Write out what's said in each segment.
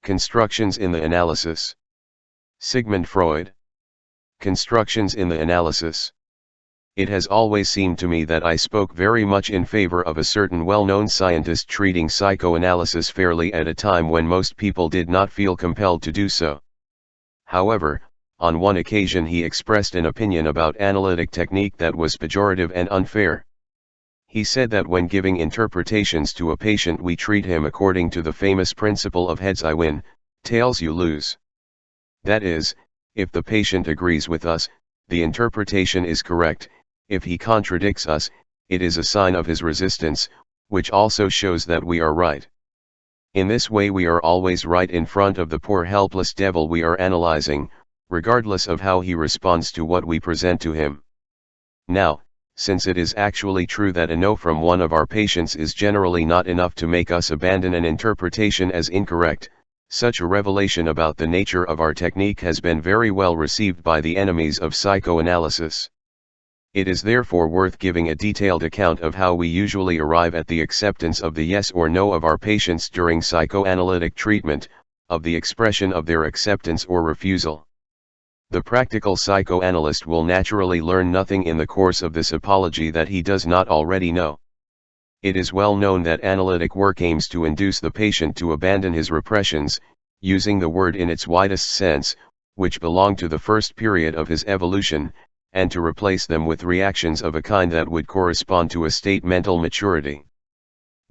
Constructions in the analysis. Sigmund Freud. Constructions in the analysis. It has always seemed to me that I spoke very much in favor of a certain well-known scientist treating psychoanalysis fairly at a time when most people did not feel compelled to do so. However, on one occasion he expressed an opinion about analytic technique that was pejorative and unfair. He said that when giving interpretations to a patient we treat him according to the famous principle of heads I win, tails you lose. That is, if the patient agrees with us, the interpretation is correct. If he contradicts us, it is a sign of his resistance, which also shows that we are right. In this way we are always right in front of the poor helpless devil we are analyzing, regardless of how he responds to what we present to him. Now, since it is actually true that a no from one of our patients is generally not enough to make us abandon an interpretation as incorrect, such a revelation about the nature of our technique has been very well received by the enemies of psychoanalysis. It is therefore worth giving a detailed account of how we usually arrive at the acceptance of the yes or no of our patients during psychoanalytic treatment, of the expression of their acceptance or refusal. The practical psychoanalyst will naturally learn nothing in the course of this apology that he does not already know. It is well known that analytic work aims to induce the patient to abandon his repressions, using the word in its widest sense, which belong to the first period of his evolution, and to replace them with reactions of a kind that would correspond to a state mental maturity.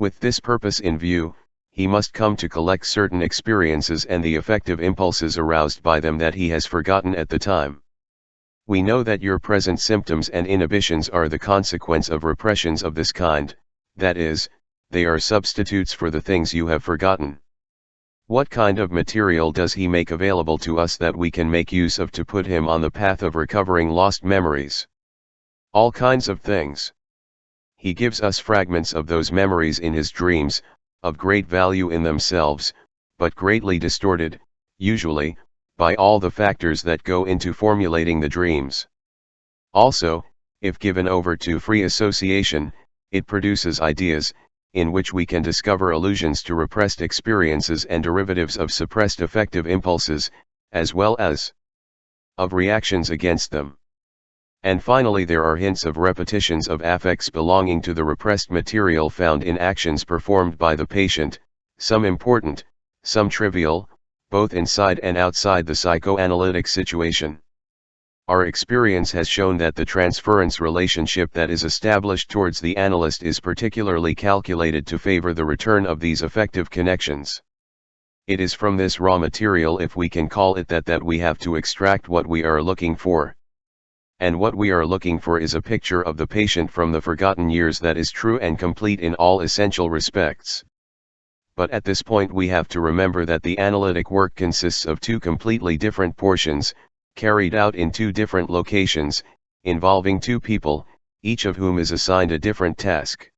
With this purpose in view, he must come to collect certain experiences and the affective impulses aroused by them that he has forgotten at the time. We know that your present symptoms and inhibitions are the consequence of repressions of this kind, that is, they are substitutes for the things you have forgotten. What kind of material does he make available to us that we can make use of to put him on the path of recovering lost memories? All kinds of things. He gives us fragments of those memories in his dreams, of great value in themselves, but greatly distorted, usually, by all the factors that go into formulating the dreams. Also, if given over to free association, it produces ideas, in which we can discover allusions to repressed experiences and derivatives of suppressed affective impulses, as well as of reactions against them. And finally there are hints of repetitions of affects belonging to the repressed material found in actions performed by the patient, some important, some trivial, both inside and outside the psychoanalytic situation. Our experience has shown that the transference relationship that is established towards the analyst is particularly calculated to favor the return of these affective connections. It is from this raw material, if we can call it that we have to extract what we are looking for. And what we are looking for is a picture of the patient from the forgotten years that is true and complete in all essential respects. But at this point we have to remember that the analytic work consists of two completely different portions, carried out in two different locations, involving two people, each of whom is assigned a different task.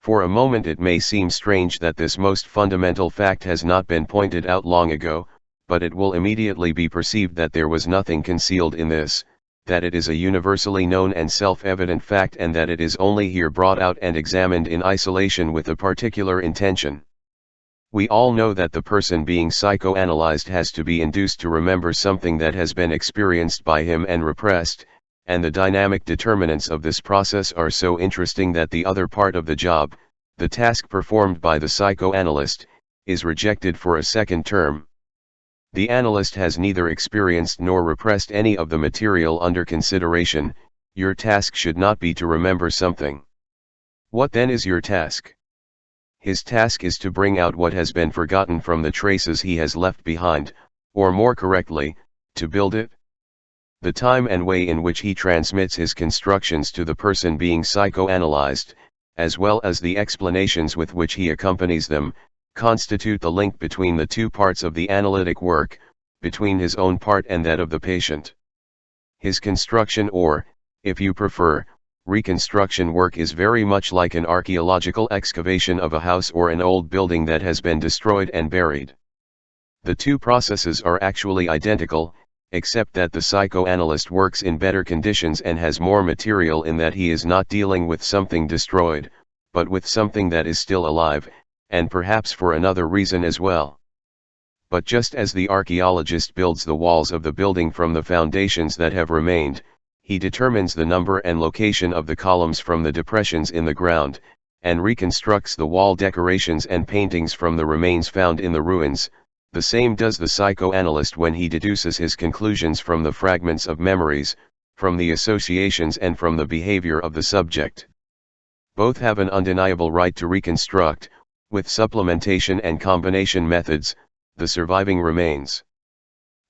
For a moment it may seem strange that this most fundamental fact has not been pointed out long ago, but it will immediately be perceived that there was nothing concealed in this, that it is a universally known and self-evident fact, and that it is only here brought out and examined in isolation with a particular intention. We all know that the person being psychoanalyzed has to be induced to remember something that has been experienced by him and repressed, and the dynamic determinants of this process are so interesting that the other part of the job, the task performed by the psychoanalyst, is rejected for a second term. The analyst has neither experienced nor repressed any of the material under consideration. Your task should not be to remember something. What then is your task? His task is to bring out what has been forgotten from the traces he has left behind, or more correctly, to build it. The time and way in which he transmits his constructions to the person being psychoanalyzed, as well as the explanations with which he accompanies them, constitute the link between the two parts of the analytic work, between his own part and that of the patient. His construction, or, if you prefer, reconstruction work, is very much like an archaeological excavation of a house or an old building that has been destroyed and buried. The two processes are actually identical, except that the psychoanalyst works in better conditions and has more material, in that he is not dealing with something destroyed, but with something that is still alive, and perhaps for another reason as well. But just as the archaeologist builds the walls of the building from the foundations that have remained, he determines the number and location of the columns from the depressions in the ground, and reconstructs the wall decorations and paintings from the remains found in the ruins. The same does the psychoanalyst when he deduces his conclusions from the fragments of memories, from the associations and from the behavior of the subject. Both have an undeniable right to reconstruct, with supplementation and combination methods, the surviving remains.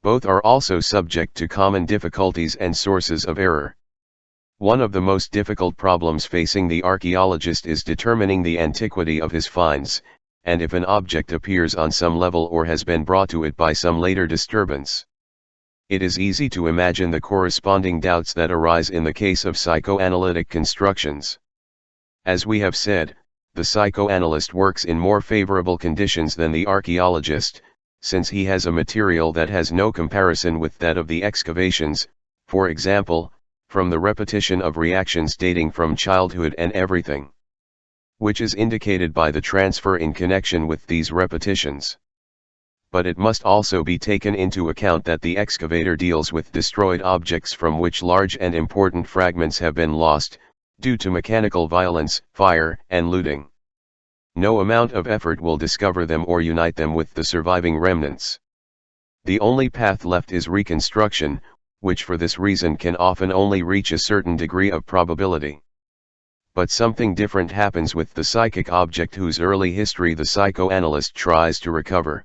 Both are also subject to common difficulties and sources of error. One of the most difficult problems facing the archaeologist is determining the antiquity of his finds, and if an object appears on some level or has been brought to it by some later disturbance. It is easy to imagine the corresponding doubts that arise in the case of psychoanalytic constructions. As we have said, the psychoanalyst works in more favorable conditions than the archaeologist, since he has a material that has no comparison with that of the excavations, for example, from the repetition of reactions dating from childhood and everything, which is indicated by the transfer in connection with these repetitions. But it must also be taken into account that the excavator deals with destroyed objects from which large and important fragments have been lost, due to mechanical violence, fire, and looting. No amount of effort will discover them or unite them with the surviving remnants. The only path left is reconstruction, which for this reason can often only reach a certain degree of probability. But something different happens with the psychic object whose early history the psychoanalyst tries to recover.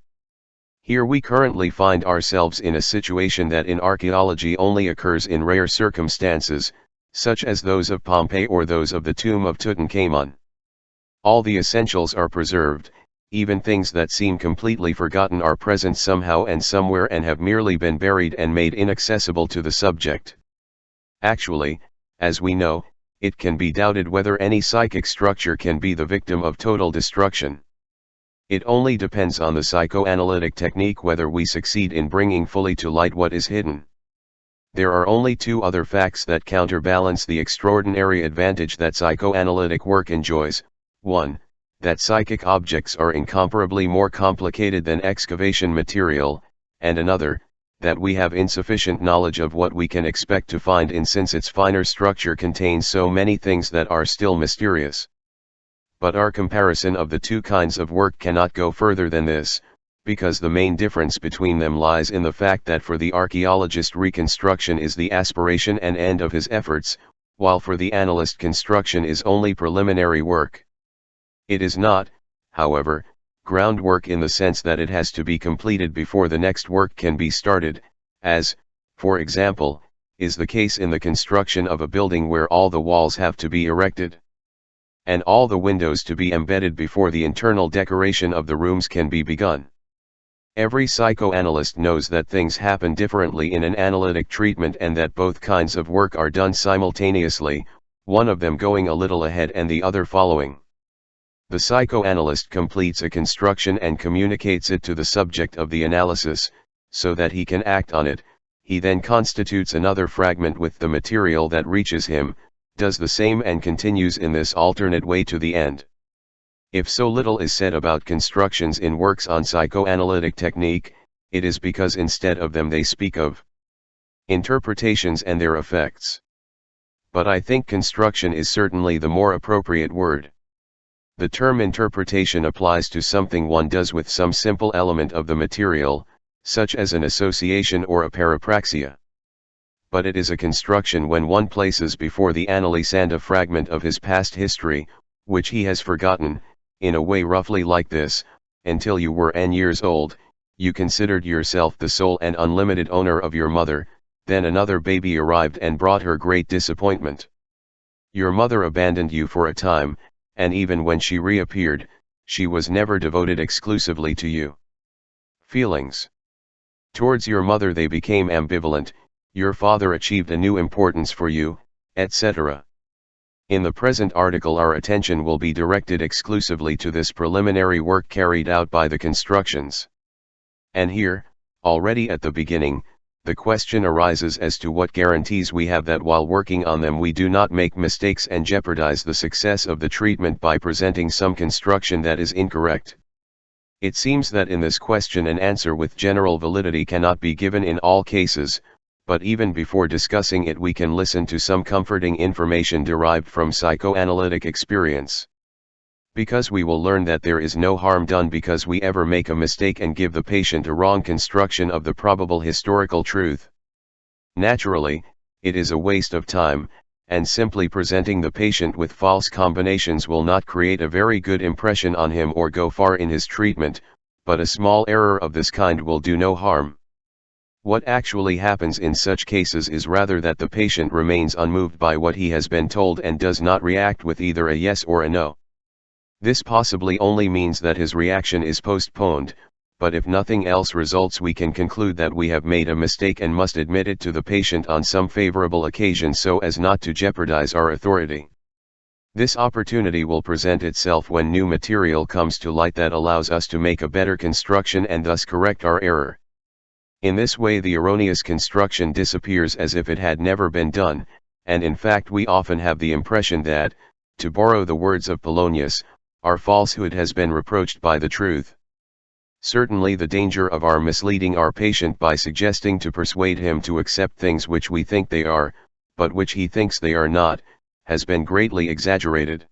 Here we currently find ourselves in a situation that in archaeology only occurs in rare circumstances, such as those of Pompeii or those of the tomb of Tutankhamun. All the essentials are preserved, even things that seem completely forgotten are present somehow and somewhere and have merely been buried and made inaccessible to the subject. Actually, as we know, it can be doubted whether any psychic structure can be the victim of total destruction. It only depends on the psychoanalytic technique whether we succeed in bringing fully to light what is hidden. There are only two other facts that counterbalance the extraordinary advantage that psychoanalytic work enjoys. 1. That psychic objects are incomparably more complicated than excavation material, and another, that we have insufficient knowledge of what we can expect to find in since its finer structure contains so many things that are still mysterious. But our comparison of the two kinds of work cannot go further than this, because the main difference between them lies in the fact that for the archaeologist reconstruction is the aspiration and end of his efforts, while for the analyst construction is only preliminary work. It is not, however, groundwork in the sense that it has to be completed before the next work can be started, as, for example, is the case in the construction of a building where all the walls have to be erected, and all the windows to be embedded before the internal decoration of the rooms can be begun. Every psychoanalyst knows that things happen differently in an analytic treatment and that both kinds of work are done simultaneously, one of them going a little ahead and the other following. The psychoanalyst completes a construction and communicates it to the subject of the analysis, so that he can act on it. He then constitutes another fragment with the material that reaches him, does the same and continues in this alternate way to the end. If so little is said about constructions in works on psychoanalytic technique, it is because instead of them they speak of interpretations and their effects. But I think construction is certainly the more appropriate word. The term interpretation applies to something one does with some simple element of the material, such as an association or a parapraxia. But it is a construction when one places before the analysand a fragment of his past history, which he has forgotten, in a way roughly like this: until you were n years old, you considered yourself the sole and unlimited owner of your mother, then another baby arrived and brought her great disappointment. Your mother abandoned you for a time, and even when she reappeared, she was never devoted exclusively to you. Feelings towards your mother, they became ambivalent, your father achieved a new importance for you, etc. In the present article our attention will be directed exclusively to this preliminary work carried out by the constructions. And here, already at the beginning, the question arises as to what guarantees we have that while working on them we do not make mistakes and jeopardize the success of the treatment by presenting some construction that is incorrect. It seems that in this question an answer with general validity cannot be given in all cases, but even before discussing it we can listen to some comforting information derived from psychoanalytic experience. Because we will learn that there is no harm done because we ever make a mistake and give the patient a wrong construction of the probable historical truth. Naturally, it is a waste of time, and simply presenting the patient with false combinations will not create a very good impression on him or go far in his treatment, but a small error of this kind will do no harm. What actually happens in such cases is rather that the patient remains unmoved by what he has been told and does not react with either a yes or a no. This possibly only means that his reaction is postponed, but if nothing else results we can conclude that we have made a mistake and must admit it to the patient on some favorable occasion so as not to jeopardize our authority. This opportunity will present itself when new material comes to light that allows us to make a better construction and thus correct our error. In this way the erroneous construction disappears as if it had never been done, and in fact we often have the impression that, to borrow the words of Polonius, our falsehood has been reproached by the truth. Certainly the danger of our misleading our patient by suggesting to persuade him to accept things which we think they are, but which he thinks they are not, has been greatly exaggerated.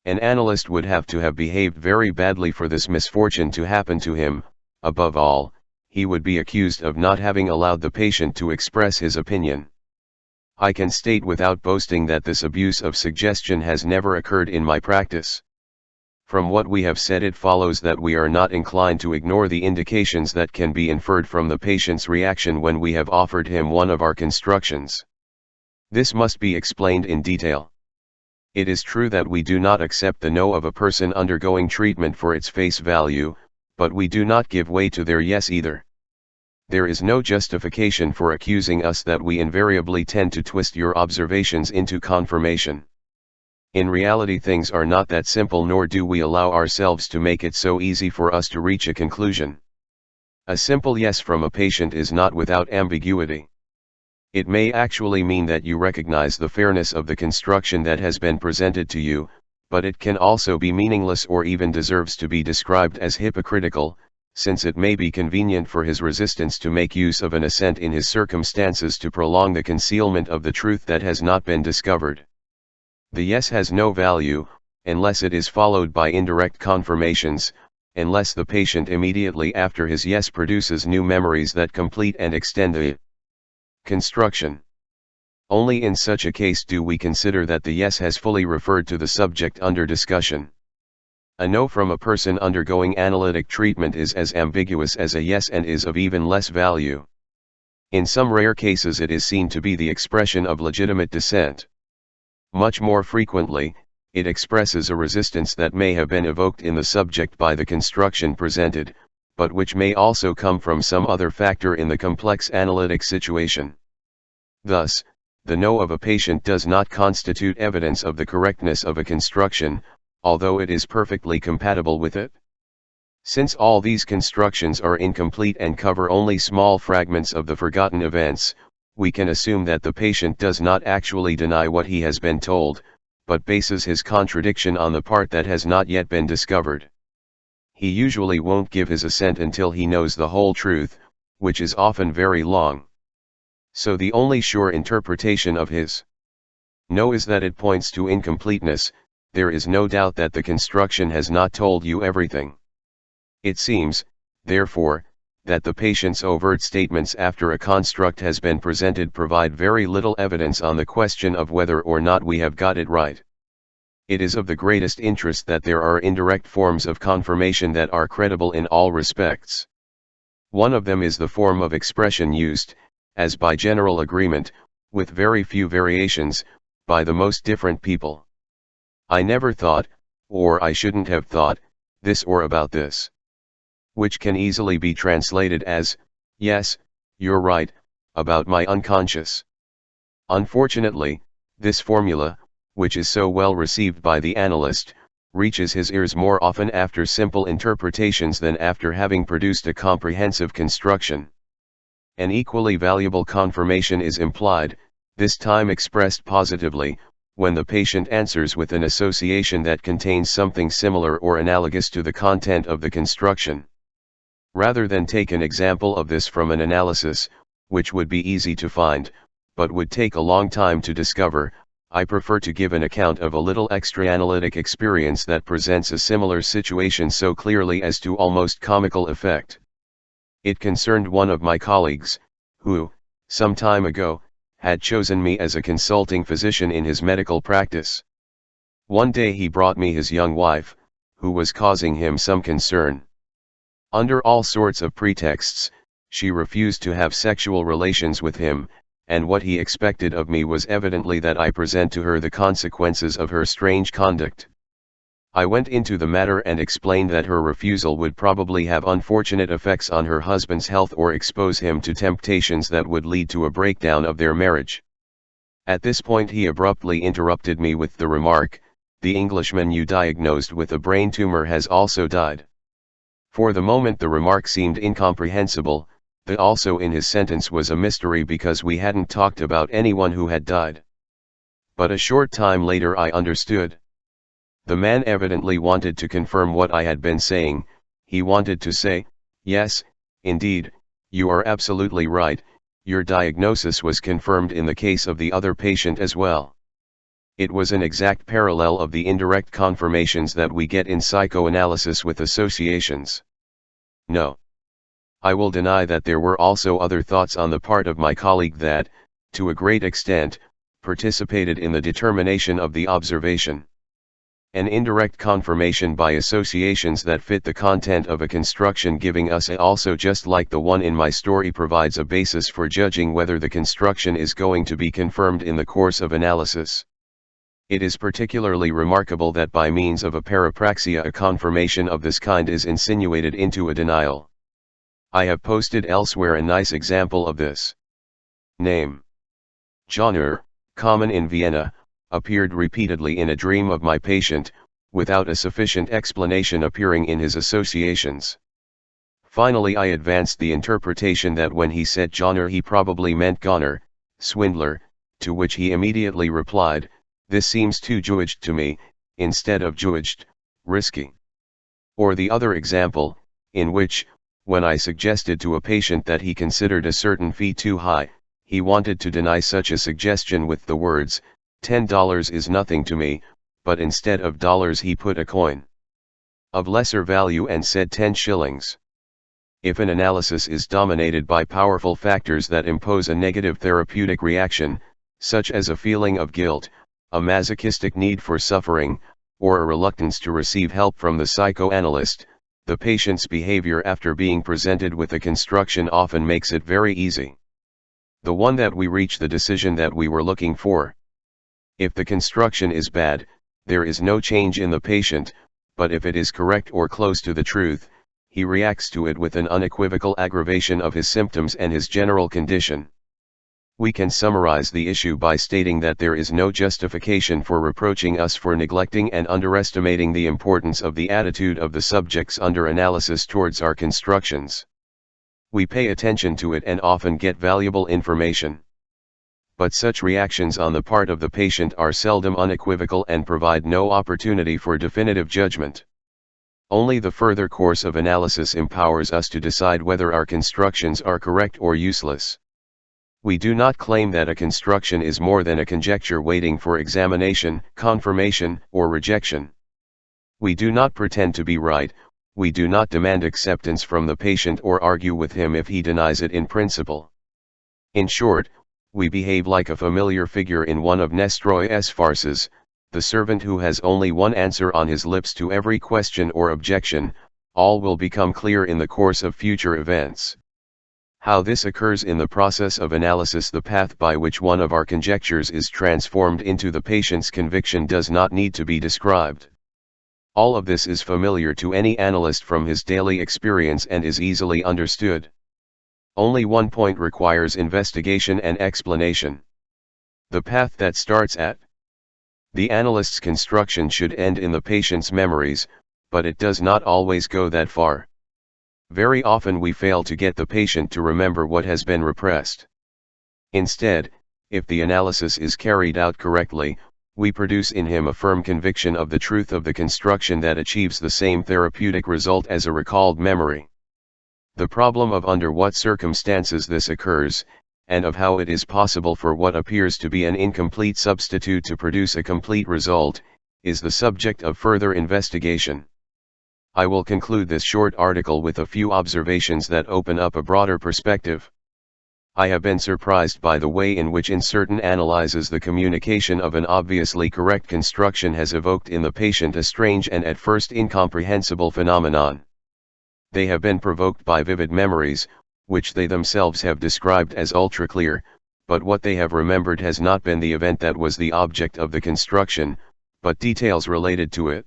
An analyst would have to have behaved very badly for this misfortune to happen to him. Above all, he would be accused of not having allowed the patient to express his opinion. I can state without boasting that this abuse of suggestion has never occurred in my practice. From what we have said it follows that we are not inclined to ignore the indications that can be inferred from the patient's reaction when we have offered him one of our constructions. This must be explained in detail. It is true that we do not accept the no of a person undergoing treatment for its face value, but we do not give way to their yes either. There is no justification for accusing us that we invariably tend to twist your observations into confirmation. In reality things are not that simple, nor do we allow ourselves to make it so easy for us to reach a conclusion. A simple yes from a patient is not without ambiguity. It may actually mean that you recognize the fairness of the construction that has been presented to you, but it can also be meaningless or even deserves to be described as hypocritical, since it may be convenient for his resistance to make use of an assent in his circumstances to prolong the concealment of the truth that has not been discovered. The yes has no value, unless it is followed by indirect confirmations, unless the patient immediately after his yes produces new memories that complete and extend the construction. Only in such a case do we consider that the yes has fully referred to the subject under discussion. A no from a person undergoing analytic treatment is as ambiguous as a yes and is of even less value. In some rare cases it is seen to be the expression of legitimate dissent. Much more frequently, it expresses a resistance that may have been evoked in the subject by the construction presented, but which may also come from some other factor in the complex analytic situation. Thus, the no of a patient does not constitute evidence of the correctness of a construction, although it is perfectly compatible with it. Since all these constructions are incomplete and cover only small fragments of the forgotten events, we can assume that the patient does not actually deny what he has been told, but bases his contradiction on the part that has not yet been discovered. He usually won't give his assent until he knows the whole truth, which is often very long. So the only sure interpretation of his no is that it points to incompleteness. There is no doubt that the construction has not told you everything. It seems, therefore, that the patient's overt statements after a construct has been presented provide very little evidence on the question of whether or not we have got it right. It is of the greatest interest that there are indirect forms of confirmation that are credible in all respects. One of them is the form of expression used, as by general agreement, with very few variations, by the most different people. I never thought, or I shouldn't have thought, this or about this. Which can easily be translated as, yes, you're right, about my unconscious. Unfortunately, this formula, which is so well received by the analyst, reaches his ears more often after simple interpretations than after having produced a comprehensive construction. An equally valuable confirmation is implied, this time expressed positively, when the patient answers with an association that contains something similar or analogous to the content of the construction. Rather than take an example of this from an analysis, which would be easy to find, but would take a long time to discover, I prefer to give an account of a little extra-analytic experience that presents a similar situation so clearly as to almost comical effect. It concerned one of my colleagues, who, some time ago, had chosen me as a consulting physician in his medical practice. One day he brought me his young wife, who was causing him some concern. Under all sorts of pretexts, she refused to have sexual relations with him, and what he expected of me was evidently that I present to her the consequences of her strange conduct. I went into the matter and explained that her refusal would probably have unfortunate effects on her husband's health or expose him to temptations that would lead to a breakdown of their marriage. At this point he abruptly interrupted me with the remark, "The Englishman you diagnosed with a brain tumor has also died." For the moment the remark seemed incomprehensible. The "also" in his sentence was a mystery because we hadn't talked about anyone who had died. But a short time later I understood. The man evidently wanted to confirm what I had been saying. He wanted to say, "Yes, indeed, you are absolutely right, your diagnosis was confirmed in the case of the other patient as well." It was an exact parallel of the indirect confirmations that we get in psychoanalysis with associations. No. I will deny that there were also other thoughts on the part of my colleague that, to a great extent, participated in the determination of the observation. An indirect confirmation by associations that fit the content of a construction giving us a also just like the one in my story provides a basis for judging whether the construction is going to be confirmed in the course of analysis. It is particularly remarkable that by means of a parapraxia a confirmation of this kind is insinuated into a denial. I have posted elsewhere a nice example of this. Name. Genre, common in Vienna, appeared repeatedly in a dream of my patient, without a sufficient explanation appearing in his associations. Finally I advanced the interpretation that when he said genre he probably meant goner, swindler, to which he immediately replied, "This seems too Jewish to me," instead of Jewish, risky. Or the other example, in which, when I suggested to a patient that he considered a certain fee too high, he wanted to deny such a suggestion with the words, $10 is nothing to me, but instead of dollars he put a coin of lesser value and said 10 shillings. If an analysis is dominated by powerful factors that impose a negative therapeutic reaction, such as a feeling of guilt, a masochistic need for suffering, or a reluctance to receive help from the psychoanalyst, the patient's behavior after being presented with a construction often makes it very easy. The one that we reach the decision that we were looking for. If the construction is bad, there is no change in the patient, but if it is correct or close to the truth, he reacts to it with an unequivocal aggravation of his symptoms and his general condition. We can summarize the issue by stating that there is no justification for reproaching us for neglecting and underestimating the importance of the attitude of the subjects under analysis towards our constructions. We pay attention to it and often get valuable information. But such reactions on the part of the patient are seldom unequivocal and provide no opportunity for definitive judgment. Only the further course of analysis empowers us to decide whether our constructions are correct or useless. We do not claim that a construction is more than a conjecture waiting for examination, confirmation, or rejection. We do not pretend to be right, we do not demand acceptance from the patient or argue with him if he denies it in principle. In short, we behave like a familiar figure in one of Nestroy's farces, the servant who has only one answer on his lips to every question or objection. All will become clear in the course of future events. How this occurs in the process of analysis, the path by which one of our conjectures is transformed into the patient's conviction, does not need to be described. All of this is familiar to any analyst from his daily experience and is easily understood. Only one point requires investigation and explanation. The path that starts at the analyst's construction should end in the patient's memories, but it does not always go that far. Very often we fail to get the patient to remember what has been repressed. Instead, if the analysis is carried out correctly, we produce in him a firm conviction of the truth of the construction that achieves the same therapeutic result as a recalled memory. The problem of under what circumstances this occurs, and of how it is possible for what appears to be an incomplete substitute to produce a complete result, is the subject of further investigation. I will conclude this short article with a few observations that open up a broader perspective. I have been surprised by the way in which in certain analyses the communication of an obviously correct construction has evoked in the patient a strange and at first incomprehensible phenomenon. They have been provoked by vivid memories, which they themselves have described as ultra-clear, but what they have remembered has not been the event that was the object of the construction, but details related to it.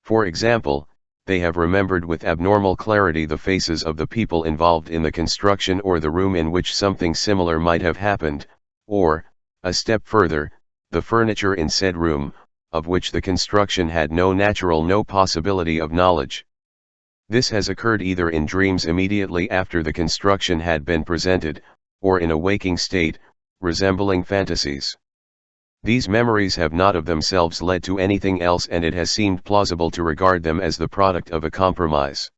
For example, they have remembered with abnormal clarity the faces of the people involved in the construction or the room in which something similar might have happened, or, a step further, the furniture in said room, of which the construction had no possibility of knowledge. This has occurred either in dreams immediately after the construction had been presented, or in a waking state, resembling fantasies. These memories have not of themselves led to anything else, and it has seemed plausible to regard them as the product of a compromise.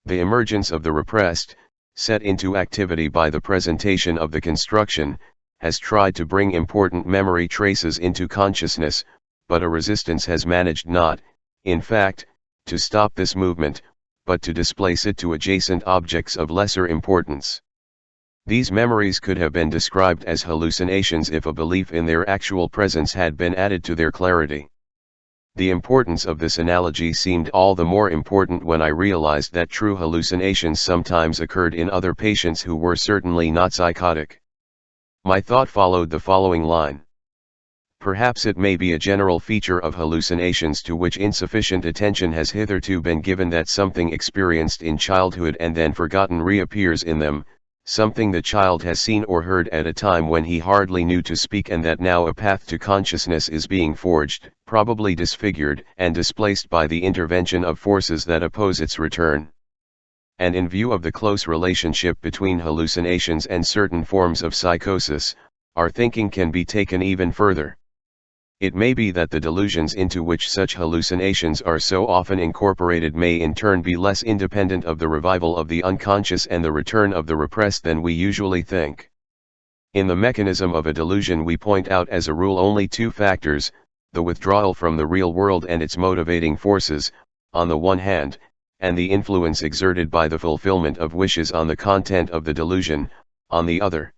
The emergence of the repressed, set into activity by the presentation of the construction, has tried to bring important memory traces into consciousness, but a resistance has managed not, in fact, to stop this movement, but to displace it to adjacent objects of lesser importance. These memories could have been described as hallucinations if a belief in their actual presence had been added to their clarity. The importance of this analogy seemed all the more important when I realized that true hallucinations sometimes occurred in other patients who were certainly not psychotic. My thought followed the following line. Perhaps it may be a general feature of hallucinations to which insufficient attention has hitherto been given that something experienced in childhood and then forgotten reappears in them, something the child has seen or heard at a time when he hardly knew to speak, and that now a path to consciousness is being forged, probably disfigured and displaced by the intervention of forces that oppose its return. And in view of the close relationship between hallucinations and certain forms of psychosis, our thinking can be taken even further. It may be that the delusions into which such hallucinations are so often incorporated may in turn be less independent of the revival of the unconscious and the return of the repressed than we usually think. In the mechanism of a delusion we point out as a rule only two factors, the withdrawal from the real world and its motivating forces, on the one hand, and the influence exerted by the fulfillment of wishes on the content of the delusion, on the other.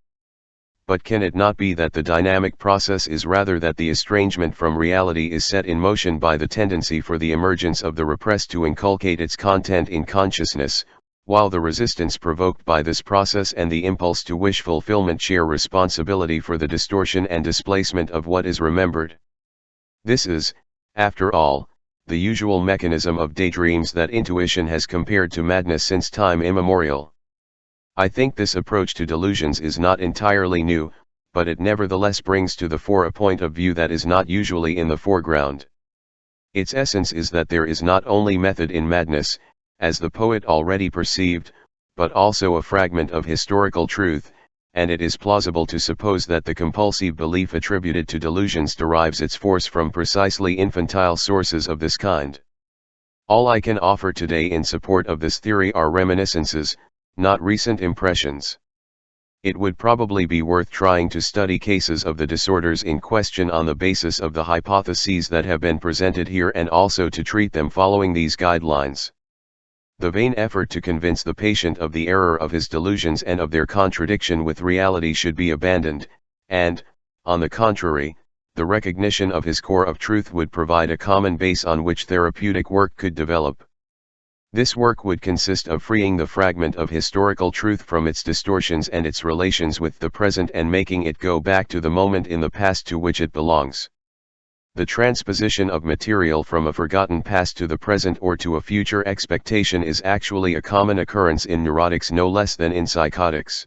But can it not be that the dynamic process is rather that the estrangement from reality is set in motion by the tendency for the emergence of the repressed to inculcate its content in consciousness, while the resistance provoked by this process and the impulse to wish fulfillment share responsibility for the distortion and displacement of what is remembered? This is, after all, the usual mechanism of daydreams that intuition has compared to madness since time immemorial. I think this approach to delusions is not entirely new, but it nevertheless brings to the fore a point of view that is not usually in the foreground. Its essence is that there is not only method in madness, as the poet already perceived, but also a fragment of historical truth, and it is plausible to suppose that the compulsive belief attributed to delusions derives its force from precisely infantile sources of this kind. All I can offer today in support of this theory are reminiscences, not recent impressions. It would probably be worth trying to study cases of the disorders in question on the basis of the hypotheses that have been presented here, and also to treat them following these guidelines. The vain effort to convince the patient of the error of his delusions and of their contradiction with reality should be abandoned, and, on the contrary, the recognition of his core of truth would provide a common base on which therapeutic work could develop. This work would consist of freeing the fragment of historical truth from its distortions and its relations with the present, and making it go back to the moment in the past to which it belongs. The transposition of material from a forgotten past to the present or to a future expectation is actually a common occurrence in neurotics no less than in psychotics.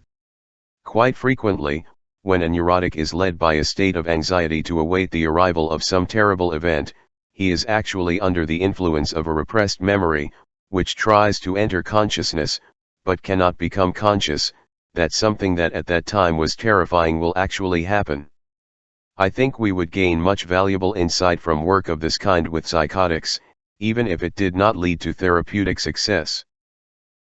Quite frequently, when a neurotic is led by a state of anxiety to await the arrival of some terrible event, he is actually under the influence of a repressed memory, which tries to enter consciousness, but cannot become conscious, that something that at that time was terrifying will actually happen. I think we would gain much valuable insight from work of this kind with psychotics, even if it did not lead to therapeutic success.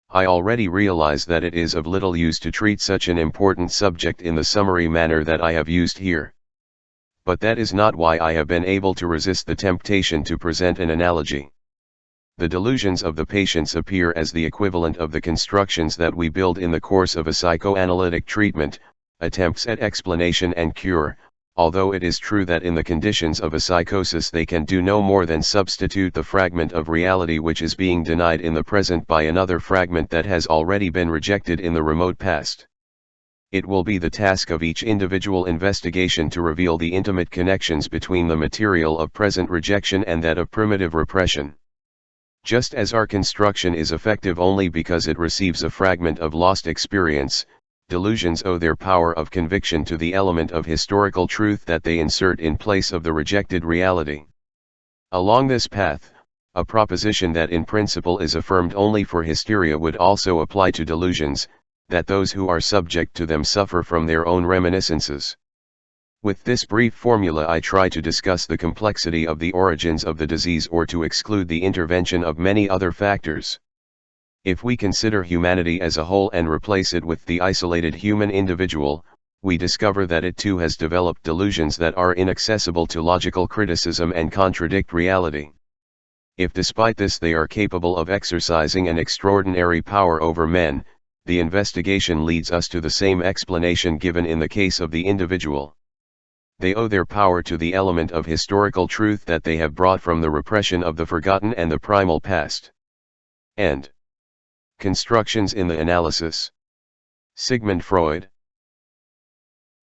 I already realize that it is of little use to treat such an important subject in the summary manner that I have used here. But that is not why I have been able to resist the temptation to present an analogy. The delusions of the patients appear as the equivalent of the constructions that we build in the course of a psychoanalytic treatment, attempts at explanation and cure, although it is true that in the conditions of a psychosis they can do no more than substitute the fragment of reality which is being denied in the present by another fragment that has already been rejected in the remote past. It will be the task of each individual investigation to reveal the intimate connections between the material of present rejection and that of primitive repression. Just as our construction is effective only because it receives a fragment of lost experience, delusions owe their power of conviction to the element of historical truth that they insert in place of the rejected reality. Along this path, a proposition that in principle is affirmed only for hysteria would also apply to delusions, that those who are subject to them suffer from their own reminiscences. With this brief formula I try to discuss the complexity of the origins of the disease or to exclude the intervention of many other factors. If we consider humanity as a whole and replace it with the isolated human individual, we discover that it too has developed delusions that are inaccessible to logical criticism and contradict reality. If despite this they are capable of exercising an extraordinary power over men, the investigation leads us to the same explanation given in the case of the individual. They owe their power to the element of historical truth that they have brought from the repression of the forgotten and the primal past. End. Constructions in the analysis. Sigmund Freud.